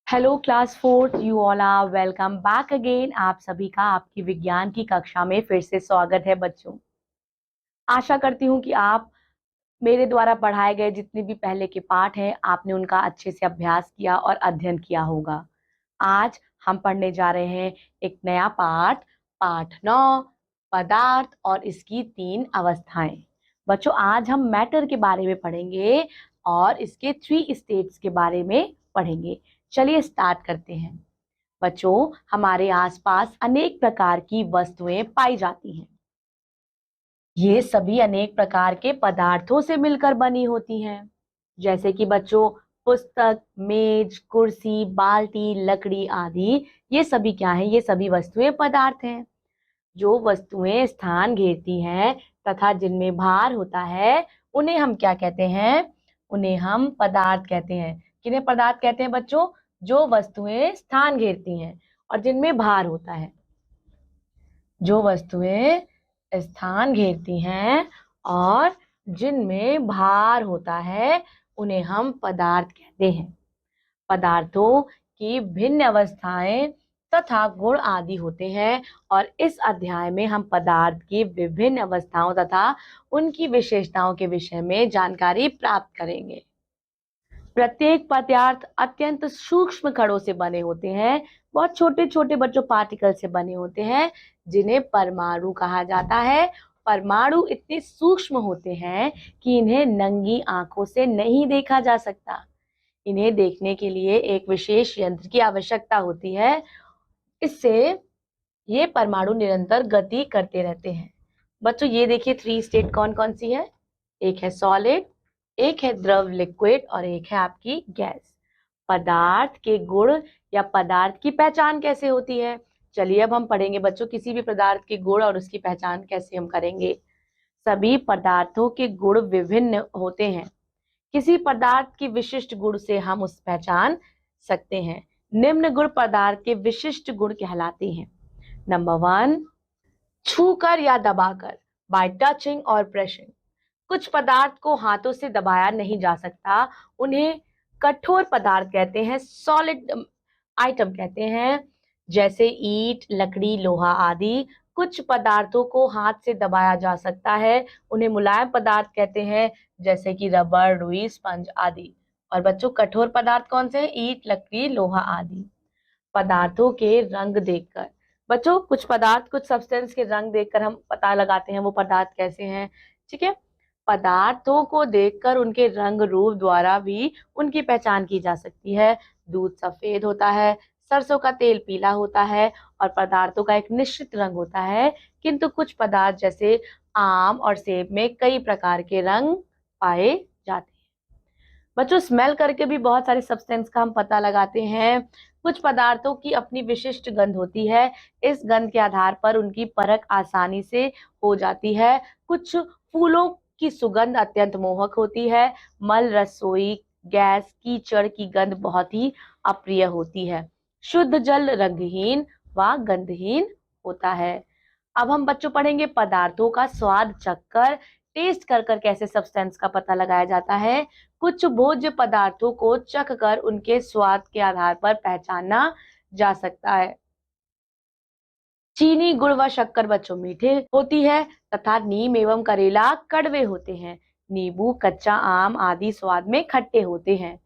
Hello class fourth, you all are welcome back again. आप सभी का आपकी विज्ञान की कक्षा में फिर से स्वागत है बच्चों। आशा करती हूँ कि आप मेरे द्वारा पढ़ाए गए जितने भी पहले के पाठ हैं आपने उनका अच्छे से अभ्यास किया और अध्ययन किया होगा। आज हम पढ़ने जा रहे हैं एक नया पाठ, पाठ 9, पदार्थ और इसकी 3 अवस्थाएं। बच्चों, आज हम मैटर के बारे में पढ़ेंगे और इसके 3 स्टेट्स के बारे में पढ़ेंगे। चलिए स्टार्ट करते हैं। बच्चों, हमारे आसपास अनेक प्रकार की वस्तुएं पाई जाती हैं। ये सभी अनेक प्रकार के पदार्थों से मिलकर बनी होती हैं, जैसे कि बच्चों पुस्तक, मेज, कुर्सी, बाल्टी, लकड़ी आदि। ये सभी क्या है? ये सभी वस्तुएं पदार्थ हैं। जो वस्तुएं स्थान घेरती हैं तथा जिनमें भार होता है उन्हें हम क्या कहते हैं? उन्हें हम पदार्थ कहते हैं। किन्हें पदार्थ कहते हैं बच्चों? जो वस्तुएं स्थान घेरती हैं और जिनमें भार होता है। जो वस्तुएं स्थान घेरती हैं और जिनमें भार होता है उन्हें हम पदार्थ कहते हैं। पदार्थों की भिन्न अवस्थाएं तथा गुण आदि होते हैं और इस अध्याय में हम पदार्थ की विभिन्न अवस्थाओं तथा उनकी विशेषताओं के विषय में जानकारी प्राप्त करेंगे। प्रत्येक पदार्थ अत्यंत सूक्ष्म कणों से बने होते हैं। बहुत छोटे छोटे बच्चों पार्टिकल से बने होते हैं जिन्हें परमाणु कहा जाता है। परमाणु इतने सूक्ष्म होते हैं कि इन्हें नंगी आंखों से नहीं देखा जा सकता। इन्हें देखने के लिए एक विशेष यंत्र की आवश्यकता होती है। इससे ये परमाणु निरंतर गति करते रहते हैं। बच्चों, ये देखिए 3 स्टेट कौन कौन सी है? एक है सॉलिड, एक है द्रव लिक्विड और एक है आपकी गैस। पदार्थ के गुण या पदार्थ की पहचान कैसे होती है? चलिए अब हम पढ़ेंगे बच्चों किसी भी पदार्थ के गुण और उसकी पहचान कैसे हम करेंगे। सभी पदार्थों के गुण विभिन्न होते हैं। किसी पदार्थ की विशिष्ट गुण से हम उस पहचान सकते हैं। निम्न गुण पदार्थ के विशिष्ट गुण कहलाते हैं। नंबर 1, छूकर या दबाकर, बाय टचिंग और प्रेसिंग। कुछ पदार्थ को हाथों से दबाया नहीं जा सकता, उन्हें कठोर पदार्थ कहते हैं, सॉलिड आइटम कहते हैं, जैसे ईंट, लकड़ी, लोहा आदि। कुछ पदार्थों को हाथ से दबाया जा सकता है, उन्हें मुलायम पदार्थ कहते हैं, जैसे कि रबर, रुई, स्पंज आदि। और बच्चों कठोर पदार्थ कौन से हैं? ईंट, लकड़ी, लोहा आदि। पदार्थों के रंग देखकर, बच्चों कुछ पदार्थ, कुछ सब्सटेंस के रंग देखकर हम पता लगाते हैं वो पदार्थ कैसे हैं। ठीक है, पदार्थों को देखकर उनके रंग रूप द्वारा भी उनकी पहचान की जा सकती है। दूध सफेद होता है, सरसों का तेल पीला होता है और पदार्थों का एक निश्चित रंग होता है, किंतु कुछ पदार्थ जैसे आम और सेब में कई प्रकार के रंग पाए जाते हैं। बच्चों स्मेल करके भी बहुत सारे सब्सटेंस का हम पता लगाते हैं। कुछ पदार्थों की अपनी विशिष्ट गंध होती है, इस गंध के आधार पर उनकी परख आसानी से हो जाती है। कुछ फूलों की सुगंध अत्यंत मोहक होती है। मल, रसोई गैस, कीचड़ की गंध बहुत ही अप्रिय होती है। शुद्ध जल रंगहीन व गंधहीन होता है। अब हम बच्चों पढ़ेंगे पदार्थों का स्वाद चखकर, टेस्ट कर कर कैसे सब्सटेंस का पता लगाया जाता है। कुछ भोज्य पदार्थों को चख कर उनके स्वाद के आधार पर पहचाना जा सकता है। चीनी, गुड़ व शक्कर बच्चों मीठे होती है तथा नीम एवं करेला कड़वे होते हैं। नींबू, कच्चा आम आदि स्वाद में खट्टे होते हैं।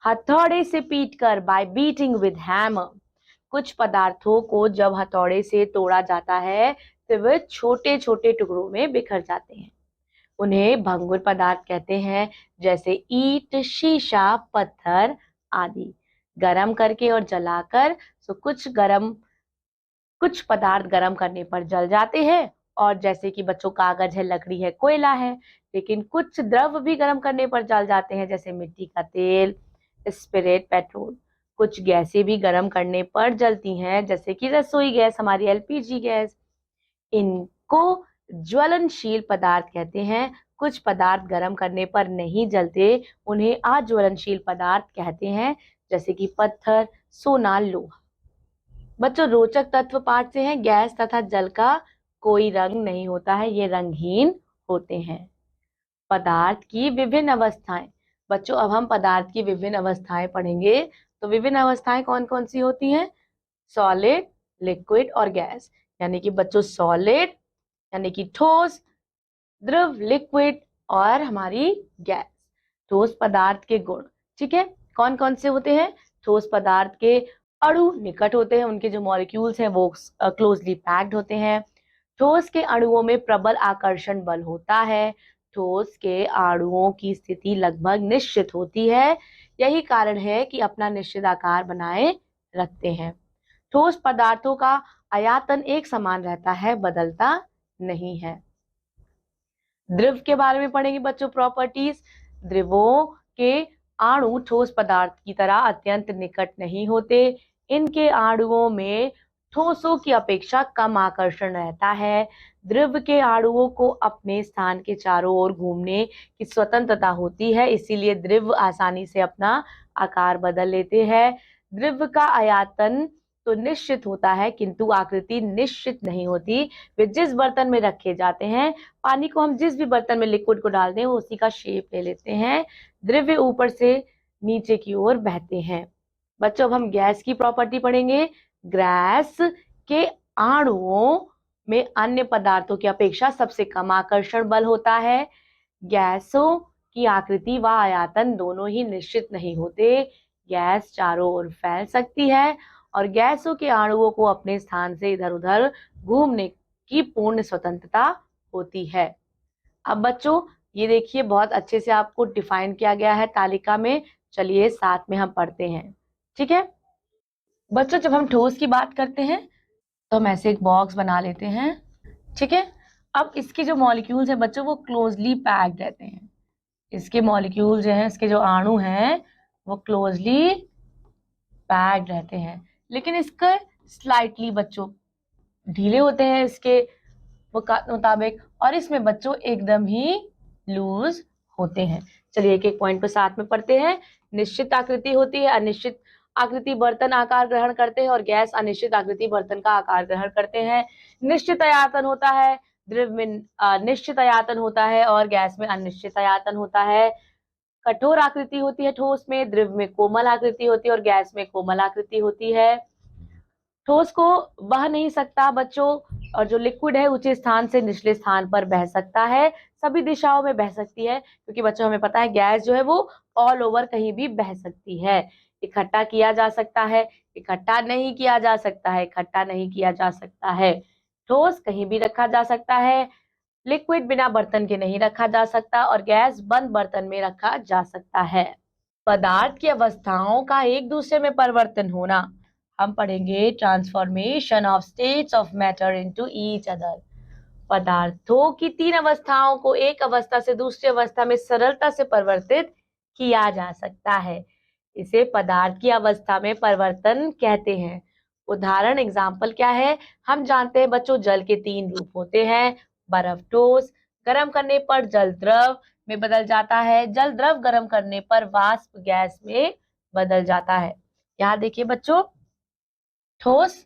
हथौड़े से पीटकर, बाय बीटिंग विद हैमर। कुछ पदार्थों को जब हथौड़े से तोड़ा जाता है तो वे छोटे छोटे टुकड़ों में बिखर जाते हैं। उन्हें भंगुर पदार्थ कहते हैं, जैसे ईंट, शीशा, पत्थर आदि। गरम करके और जलाकर, तो कुछ पदार्थ गरम करने पर जल जाते हैं, और जैसे कि बच्चों कागज है, लकड़ी है, कोयला है। लेकिन कुछ द्रव भी गरम करने पर जल जाते हैं, जैसे मिट्टी का तेल, स्पिरिट, पेट्रोल। कुछ गैसें भी गरम करने पर जलती हैं, जैसे कि रसोई गैस, हमारी एलपीजी गैस। इनको ज्वलनशील पदार्थ कहते हैं। कुछ पदार्थ गर्म करने पर नहीं जलते, उन्हें अज्वलनशील पदार्थ कहते हैं, जैसे कि पत्थर, सोना, लोहा। बच्चों रोचक तत्व पाठ से हैं, गैस तथा जल का कोई रंग नहीं होता है, ये रंगहीन होते हैं। पदार्थ की विभिन्न अवस्थाएं। बच्चों अब हम पदार्थ की विभिन्न अवस्थाएं पढ़ेंगे। तो विभिन्न अवस्थाएं कौन कौन सी होती हैं? सॉलिड, लिक्विड और गैस। यानी कि बच्चों सॉलिड यानी कि ठोस, द्रव लिक्विड और हमारी गैस। ठोस पदार्थ के गुण, ठीक है, कौन कौन से होते हैं? ठोस पदार्थ के अणु निकट होते हैं, उनके जो मॉलिक्यूल्स हैं वो क्लोजली पैक्ड होते हैं। ठोस के अणुओं में प्रबल आकर्षण बल होता है। ठोस के अणुओं की स्थिति लगभग निश्चित होती है। यही कारण है कि अपना निश्चित आकार बनाए रखते हैं। ठोस पदार्थों का आयतन एक समान रहता है, बदलता नहीं है। द्रव के बारे में पढ़ेंगे बच्चों, प्रॉपर्टीज। द्रवों के अणु ठोस पदार्थ की तरह अत्यंत निकट नहीं होते। इनके अणुओं में ठोसों की अपेक्षा कम आकर्षण रहता है। द्रव के अणुओं को अपने स्थान के चारों ओर घूमने की स्वतंत्रता होती है, इसीलिए द्रव आसानी से अपना आकार बदल लेते हैं। द्रव का आयतन तो निश्चित होता है किंतु आकृति निश्चित नहीं होती। वे जिस बर्तन में रखे जाते हैं, पानी को हम जिस भी बर्तन में लिक्विड को डालते हैं वो उसी का शेप ले लेते हैं। द्रव्य ऊपर से नीचे की ओर बहते हैं। बच्चों अब हम गैस की प्रॉपर्टी पढ़ेंगे। गैस के अणुओं में अन्य पदार्थों की अपेक्षा सबसे कम आकर्षण बल होता है। गैसों की आकृति व आयतन दोनों ही निश्चित नहीं होते। गैस चारों ओर फैल सकती है और गैसों के अणुओं को अपने स्थान से इधर उधर घूमने की पूर्ण स्वतंत्रता होती है। अब बच्चों ये देखिए बहुत अच्छे से आपको डिफाइन किया गया है तालिका में। चलिए साथ में हम पढ़ते हैं, ठीक है बच्चों। जब हम ठोस की बात करते हैं तो हम ऐसे एक बॉक्स बना लेते हैं, ठीक है। अब इसके जो मॉलिक्यूल्स हैं बच्चों वो क्लोजली पैक्ड रहते हैं। इसके मॉलिक्यूल जो हैं, इसके जो अणु हैं वो क्लोजली पैक्ड रहते हैं, लेकिन इसके स्लाइटली बच्चों ढीले होते हैं इसके मुताबिक, और इसमें बच्चों एकदम ही लूज होते हैं। चलिए एक एक पॉइंट पे साथ में पढ़ते हैं। निश्चित आकृति होती है, अनिश्चित आकृति बर्तन आकार ग्रहण करते हैं और गैस अनिश्चित आकृति बर्तन का आकार ग्रहण करते हैं। निश्चित आयतन होता है, द्रव में निश्चित आयतन होता है और गैस में अनिश्चित आयतन होता है। कठोर आकृति होती है ठोस में, द्रव में कोमल आकृति होती है और गैस में कोमल आकृति होती है। ठोस को बह नहीं सकता बच्चों, और जो लिक्विड है ऊंचे स्थान से निचले स्थान पर बह सकता है, सभी दिशाओं में बह सकती है, क्योंकि बच्चों हमें पता है गैस जो है वो ऑल ओवर कहीं भी बह सकती है। इकट्ठा किया जा सकता है, इकट्ठा नहीं किया जा सकता है, इकट्ठा नहीं किया जा सकता है। ठोस कहीं भी रखा जा सकता है, लिक्विड बिना बर्तन के नहीं रखा जा सकता और गैस बंद बर्तन में रखा जा सकता है। पदार्थ की अवस्थाओं का एक दूसरे में परिवर्तन होना, हम पढ़ेंगे transformation of states of matter into each other. पदार्थों की तीन अवस्थाओं को एक अवस्था से दूसरी अवस्था में सरलता से परिवर्तित किया जा सकता है, इसे पदार्थ की अवस्था में परिवर्तन कहते हैं। उदाहरण एग्जाम्पल क्या है? हम जानते हैं बच्चों जल के तीन रूप होते हैं, बर्फ ठोस, गर्म करने पर जल द्रव में बदल जाता है, जल द्रव गर्म करने पर वाष्प गैस में बदल जाता है। यहाँ देखिए बच्चों, ठोस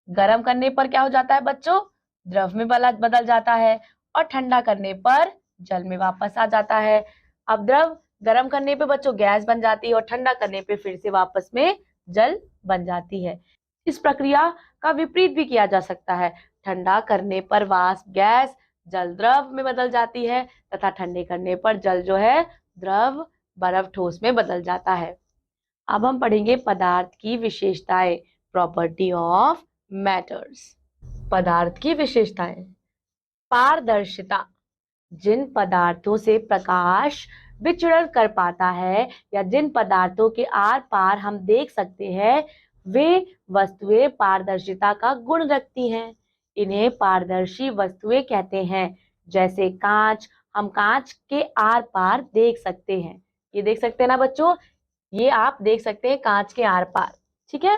गर्म करने पर क्या हो जाता है बच्चों? द्रव में बदल जाता है, और ठंडा करने पर जल में वापस आ जाता है। अब द्रव गर्म करने पे बच्चों गैस बन जाती है और ठंडा करने पे फिर से वापस में जल बन जाती है। इस प्रक्रिया का विपरीत भी किया जा सकता है। ठंडा करने पर वाष्प गैस जल द्रव में बदल जाती है तथा ठंडे करने पर जल जो है द्रव बर्फ ठोस में बदल जाता है। अब हम पढ़ेंगे पदार्थ की विशेषताएं, प्रॉपर्टी ऑफ मैटर्स। पदार्थ की विशेषताएं। पारदर्शिता, जिन पदार्थों से प्रकाश विचरण कर पाता है या जिन पदार्थों के आर पार हम देख सकते हैं वे वस्तुएं पारदर्शिता का गुण रखती हैं। इन्हें पारदर्शी वस्तुएं कहते हैं। जैसे कांच, हम कांच के आर पार देख सकते हैं। ये देख सकते हैं ना बच्चों, ये आप देख सकते हैं कांच के आर पार, ठीक है।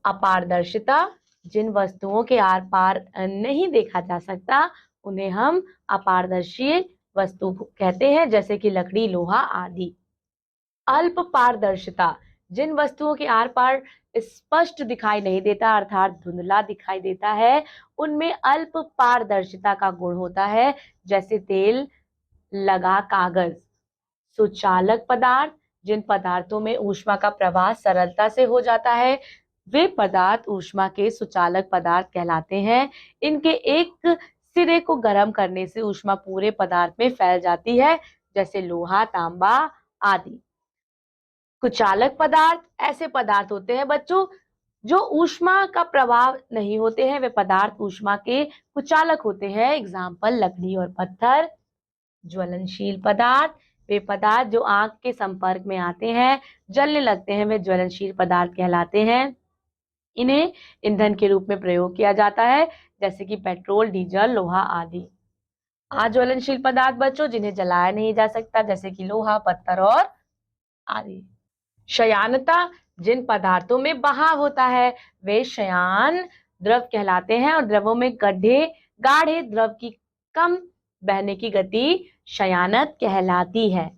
अपारदर्शिता, जिन वस्तुओं के आर पार नहीं देखा जा सकता उन्हें हम अपारदर्शी वस्तु कहते हैं, जैसे कि लकड़ी, लोहा आदि। अल्प पारदर्शिता, जिन वस्तुओं के आर पार स्पष्ट दिखाई नहीं देता अर्थात धुंधला दिखाई देता है उनमें अल्प पारदर्शिता का गुण होता है, जैसे तेल लगा कागज। सुचालक पदार्थ, जिन पदार्थों में ऊष्मा का प्रवाह सरलता से हो जाता है वे पदार्थ ऊष्मा के सुचालक पदार्थ कहलाते हैं। इनके एक सिरे को गर्म करने से ऊष्मा पूरे पदार्थ में फैल जाती है, जैसे लोहा, तांबा आदि। कुचालक पदार्थ ऐसे पदार्थ होते हैं बच्चों जो ऊष्मा का प्रभाव नहीं होते हैं, वे पदार्थ ऊष्मा के कुचालक होते हैं। एग्जाम्पल लकड़ी और पत्थर। ज्वलनशील पदार्थ वे पदार्थ जो आग के संपर्क में आते हैं, जलने लगते हैं, वे ज्वलनशील पदार्थ कहलाते हैं। इन्हें ईंधन के रूप में प्रयोग किया जाता है, जैसे कि पेट्रोल, डीजल, लोहा आदि। अज्वलनशील पदार्थ बच्चों जिन्हें जलाया नहीं जा सकता, जैसे कि लोहा, पत्थर और आदि। शयानता जिन पदार्थों में बहाव होता है वे शयान द्रव कहलाते हैं और द्रवों में गाढ़े द्रव की कम बहने की गति शयानत कहलाती है।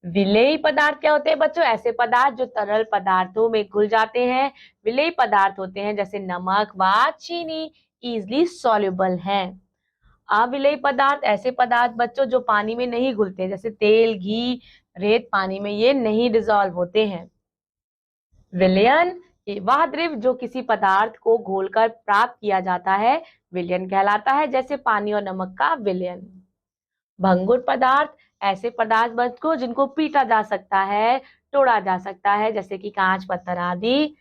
विलेय पदार्थ क्या होते हैं बच्चों? ऐसे पदार्थ जो तरल पदार्थों में घुल जाते हैं, विलेय पदार्थ होते हैं, जैसे नमक व चीनी इजिली सॉल्युबल हैं। अविलेय पदार्थ ऐसे पदार्थ बच्चों जो पानी में नहीं घुलते, जैसे तेल, घी, रेत, पानी में ये नहीं डिसॉल्व होते हैं। विलयन वह द्रव जो किसी पदार्थ को घोलकर प्राप्त किया जाता है विलयन कहलाता है, जैसे पानी और नमक का विलयन। भंगुर पदार्थ ऐसे पदार्थ बच्चों जिनको पीटा जा सकता है, तोड़ा जा सकता है, जैसे कि कांच, पत्थर आदि।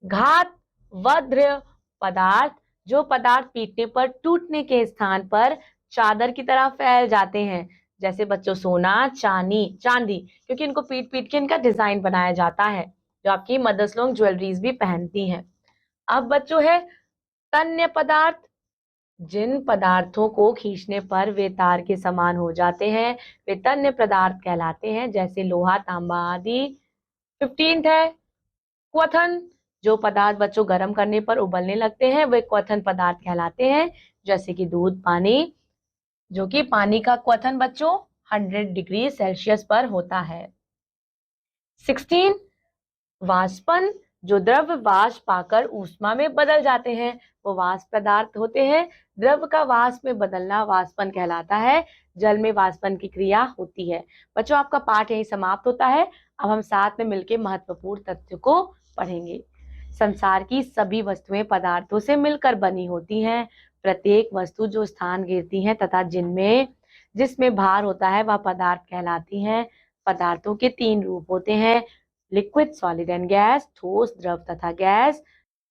घात वध्र पदार्थ जो पदार्थ पीटने पर टूटने के स्थान पर चादर की तरह फैल जाते हैं, जैसे बच्चों सोना, चांदी, क्योंकि इनको पीट पीट के इनका डिजाइन बनाया जाता है, जो आपकी मदर्स लोग ज्वेलरीज भी पहनती हैं। अब बच्चों है तन्य पदार्थ जिन पदार्थों को खींचने पर वे तार के समान हो जाते हैं, वे तन्य पदार्थ कहलाते हैं, जैसे लोहा, तांबा आदि। 15 है क्वथन जो पदार्थ बच्चों गर्म करने पर उबलने लगते हैं वे क्वथन पदार्थ कहलाते हैं, जैसे कि दूध, पानी, जो कि पानी का क्वथन बच्चों 100 डिग्री सेल्सियस पर होता है। 16 वाष्पन जो द्रव वाष्प पाकर ऊष्मा में बदल जाते हैं, वो वाष्प पदार्थ होते हैं। द्रव का वाष्प में बदलना वाष्पन कहलाता है। जल में वाष्पन की क्रिया होती है। बच्चों आपका पाठ यही समाप्त होता है। अब हम साथ में मिलकर महत्वपूर्ण तथ्य को पढ़ेंगे। संसार की सभी वस्तुएं पदार्थों से मिलकर बनी होती हैं। प्रत्येक वस्तु जो स्थान घेरती है तथा जिसमें भार होता है वह पदार्थ कहलाती हैं। पदार्थों के 3 रूप होते हैं, लिक्विड, सॉलिड एंड गैस, ठोस, द्रव तथा गैस।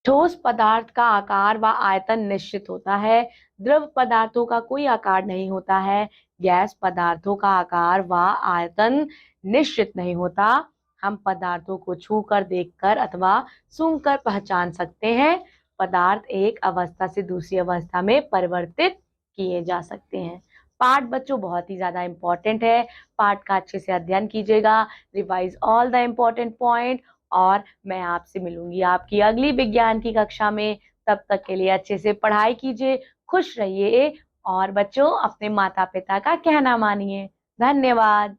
ठोस पदार्थ का आकार व आयतन निश्चित होता है, द्रव पदार्थों का कोई आकार नहीं होता है, गैस पदार्थों का आकार व आयतन निश्चित नहीं होता। हम पदार्थों को छूकर, देखकर अथवा सूंघकर पहचान सकते हैं। पदार्थ एक अवस्था से दूसरी अवस्था में परिवर्तित किए जा सकते हैं। पाठ बच्चों बहुत ही ज्यादा इंपॉर्टेंट है। पाठ का अच्छे से अध्ययन कीजिएगा, revise all the important point, और मैं आपसे मिलूंगी आपकी अगली विज्ञान की कक्षा में। तब तक के लिए अच्छे से पढ़ाई कीजिए, खुश रहिए और बच्चों अपने माता पिता का कहना मानिए। धन्यवाद।